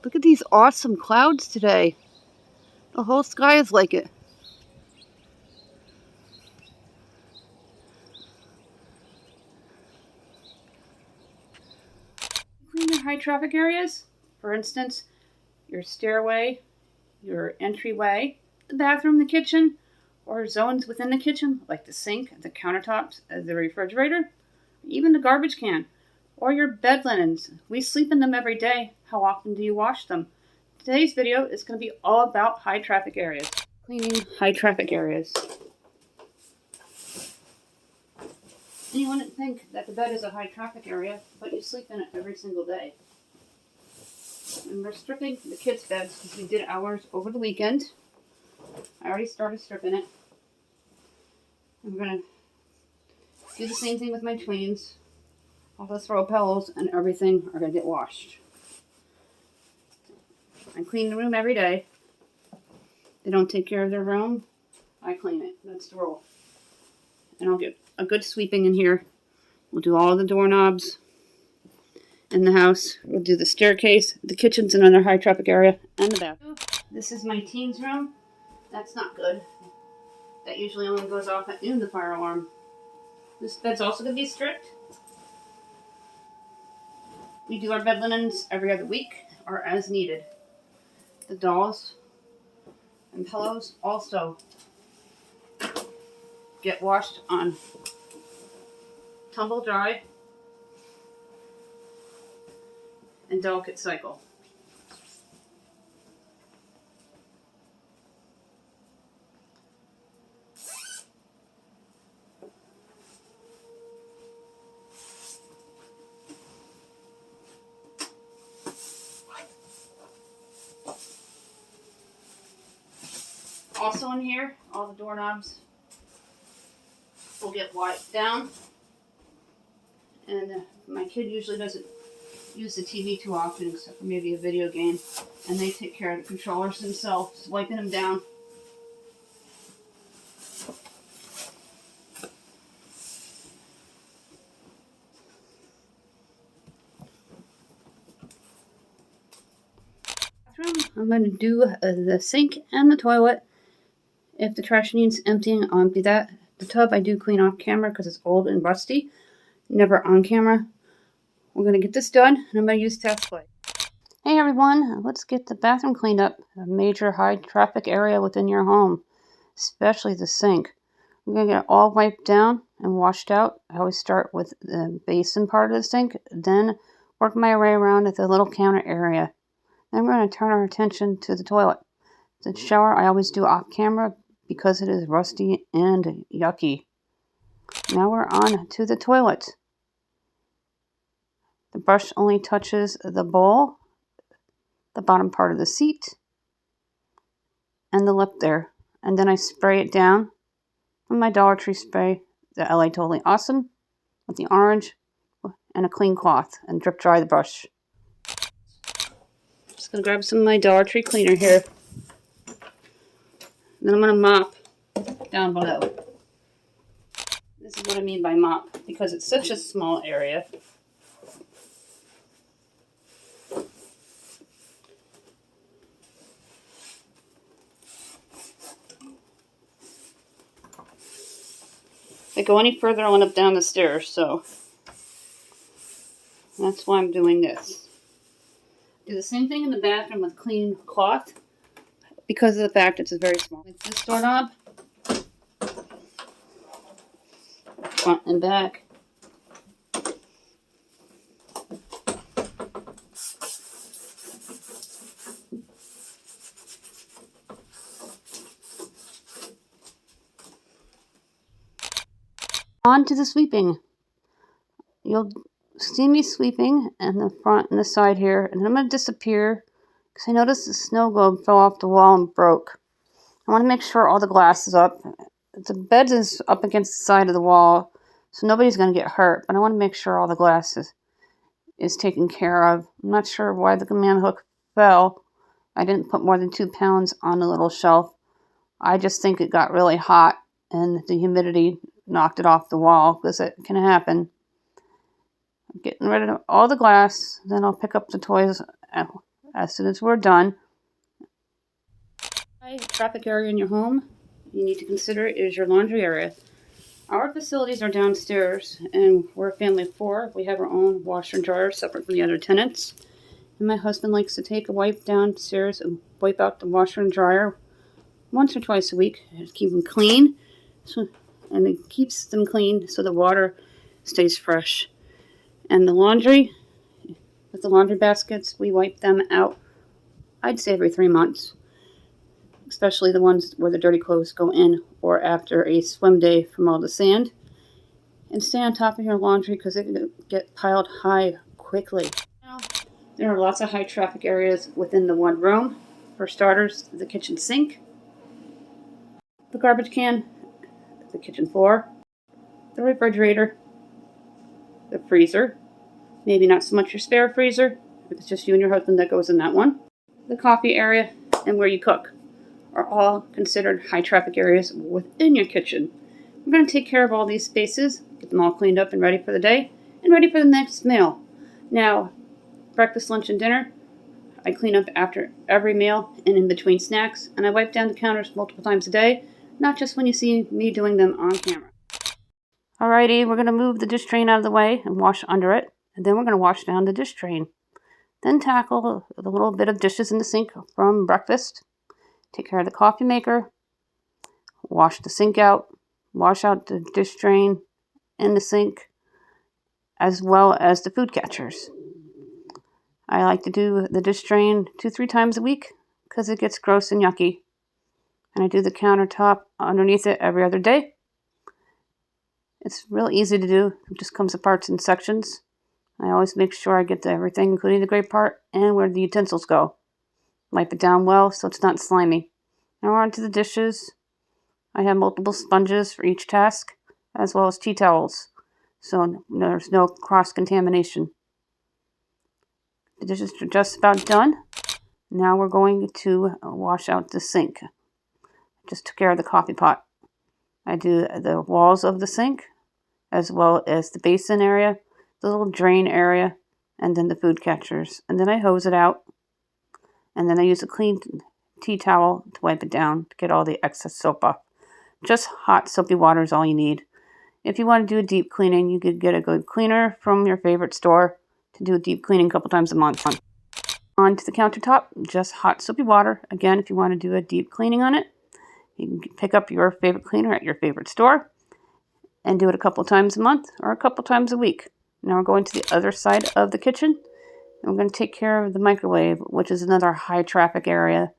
Look at these awesome clouds today. The whole sky is like it. Clean your high traffic areas. For instance, your stairway, your entryway, the bathroom, the kitchen, or zones within the kitchen, like the sink, the countertops, the refrigerator, even the garbage can, or your bed linens. We sleep in them every day. How often do you wash them? Today's video is going to be all about high traffic areas. Cleaning high traffic areas. And you wouldn't think that the bed is a high traffic area, but you sleep in it every single day. And we're stripping the kids' beds because we did ours over the weekend. I already started stripping it. I'm going to do the same thing with my tweens. All the throw pillows and everything are going to get washed. I clean the room every day. They don't take care of their room, I clean it. That's the rule. And I'll get a good sweeping in here. We'll do all the doorknobs in the house. We'll do the staircase. The kitchen's another high traffic area, and the bathroom. This is my teens' room. That's not good. That usually only goes off at noon, the fire alarm. This bed's also going to be stripped. We do our bed linens every other week or as needed. The dolls and pillows also get washed on tumble dry and delicate cycle. Also in here, all the doorknobs will get wiped down. And my kid usually doesn't use the TV too often, except for maybe a video game. And they take care of the controllers themselves, wiping them down. I'm going to do the sink and the toilet. If the trash needs emptying, I'll empty that. The tub I do clean off camera because it's old and rusty. Never on camera. We're going to get this done, and I'm going to use test play. Hey everyone, let's get the bathroom cleaned up. A major high traffic area within your home, especially the sink. I'm going to get it all wiped down and washed out. I always start with the basin part of the sink, then work my way around at the little counter area. Then we're going to turn our attention to the toilet. The shower I always do off camera because it is rusty and yucky. Now we're on to the toilet. The brush only touches the bowl, the bottom part of the seat, and the lip there. And then I spray it down with my Dollar Tree spray, the LA Totally Awesome, with the orange and a clean cloth, and drip dry the brush. Just going to grab some of my Dollar Tree cleaner here. Then I'm going to mop down below. This is what I mean by mop, because it's such a small area. If I go any further, I'll end up down the stairs, so that's why I'm doing this. Do the same thing in the bathroom with clean cloth, because of the fact it's very small. It's this doorknob, front and back. On to the sweeping. You'll see me sweeping in the front and the side here, and then I'm going to disappear because I noticed the snow globe fell off the wall and broke. I want to make sure all the glass is up. The bed is up against the side of the wall, so nobody's going to get hurt, but I want to make sure all the glass is taken care of. I'm not sure why the command hook fell. I didn't put more than 2 pounds on the little shelf. I just think it got really hot and the humidity knocked it off the wall, because it can happen. I'm getting rid of all the glass, then I'll pick up the toys as soon as we're done. A traffic area in your home you need to consider is your laundry area. Our facilities are downstairs, and we're a family of 4. We have our own washer and dryer separate from the other tenants. And my husband likes to take a wipe downstairs and wipe out the washer and dryer once or twice a week to keep them clean. And it keeps them clean so the water stays fresh. And the laundry, with the laundry baskets, we wipe them out, I'd say every 3 months. Especially the ones where the dirty clothes go in or after a swim day from all the sand. And stay on top of your laundry because it can get piled high quickly. Now, there are lots of high traffic areas within the one room. For starters, the kitchen sink, the garbage can, the kitchen floor, the refrigerator, the freezer, maybe not so much your spare freezer, if it's just you and your husband that goes in that one, the coffee area, and where you cook are all considered high traffic areas within your kitchen. We're going to take care of all these spaces, get them all cleaned up and ready for the day, and ready for the next meal. Now, breakfast, lunch, and dinner, I clean up after every meal and in between snacks, and I wipe down the counters multiple times a day, not just when you see me doing them on camera. Alrighty, we're going to move the dish drain out of the way and wash under it, and then we're going to wash down the dish drain. Then tackle the little bit of dishes in the sink from breakfast. Take care of the coffee maker, wash the sink out, wash out the dish drain in the sink, as well as the food catchers. I like to do the dish drain 2-3 times a week because it gets gross and yucky. And I do the countertop underneath it every other day. It's real easy to do. It just comes apart in sections. I always make sure I get to everything, including the gray part and where the utensils go. Wipe it down well so it's not slimy. Now we're on to the dishes. I have multiple sponges for each task, as well as tea towels, so there's no cross-contamination. The dishes are just about done. Now we're going to wash out the sink. Just took care of the coffee pot. I do the walls of the sink, as well as the basin area, the little drain area, and then the food catchers. And then I hose it out. And then I use a clean tea towel to wipe it down to get all the excess soap off. Just hot soapy water is all you need. If you want to do a deep cleaning, you could get a good cleaner from your favorite store to do a deep cleaning a couple times a month. On to the countertop, just hot soapy water. Again, if you want to do a deep cleaning on it, you can pick up your favorite cleaner at your favorite store and do it a couple times a month or a couple times a week. Now we're going to the other side of the kitchen. And we're going to take care of the microwave, which is another high traffic area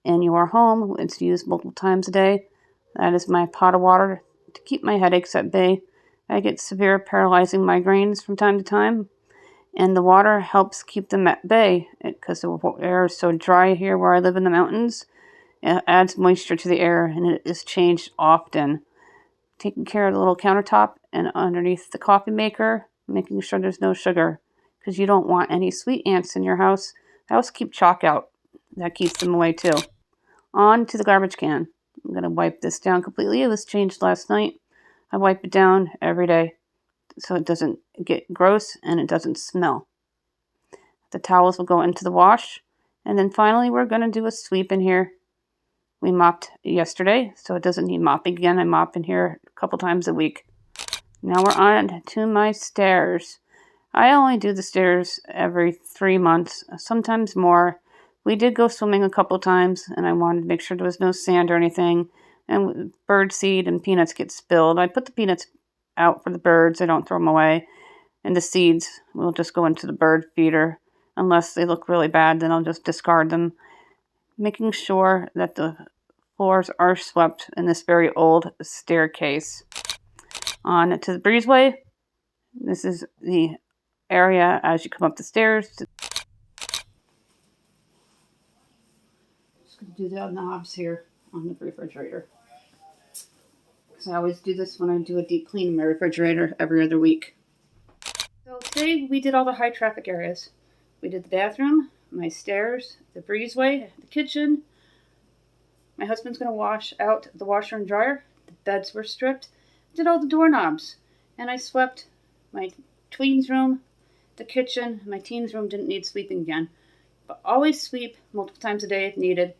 in your home. It's used multiple times a day. That is my pot of water to keep my headaches at bay. I get severe paralyzing migraines from time to time, and the water helps keep them at bay because the air is so dry here where I live in the mountains. It adds moisture to the air, and it is changed often. Taking care of the little countertop and underneath the coffee maker, making sure there's no sugar, because you don't want any sweet ants in your house. I also keep chalk out. That keeps them away too. On to the garbage can. I'm going to wipe this down completely. It was changed last night. I wipe it down every day so it doesn't get gross and it doesn't smell. The towels will go into the wash. And then finally, we're going to do a sweep in here. We mopped yesterday, so it doesn't need mopping again. I mop in here a couple times a week. Now we're on to my stairs. I only do the stairs every 3 months, sometimes more. We did go swimming a couple times, and I wanted to make sure there was no sand or anything. And bird seed and peanuts get spilled. I put the peanuts out for the birds. I don't throw them away. And the seeds will just go into the bird feeder. Unless they look really bad, then I'll just discard them. Making sure that the floors are swept in this very old staircase. On to the breezeway. This is the area as you come up the stairs. Just going to do the knobs here on the refrigerator. Because I always do this when I do a deep clean in my refrigerator every other week. So today we did all the high traffic areas. We did the bathroom, my stairs, the breezeway, the kitchen. My husband's going to wash out the washer and dryer. The beds were stripped. Did all the doorknobs. And I swept my tweens room, the kitchen. My teens room didn't need sweeping again. but always sweep multiple times a day if needed,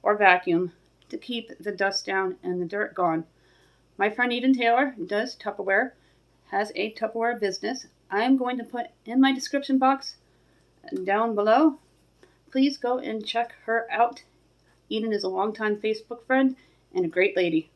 or vacuum to keep the dust down and the dirt gone. My friend Eden Taylor does Tupperware, has a Tupperware business. I'm going to put in my description box down below. Please go and check her out. Eden is a longtime Facebook friend and a great lady.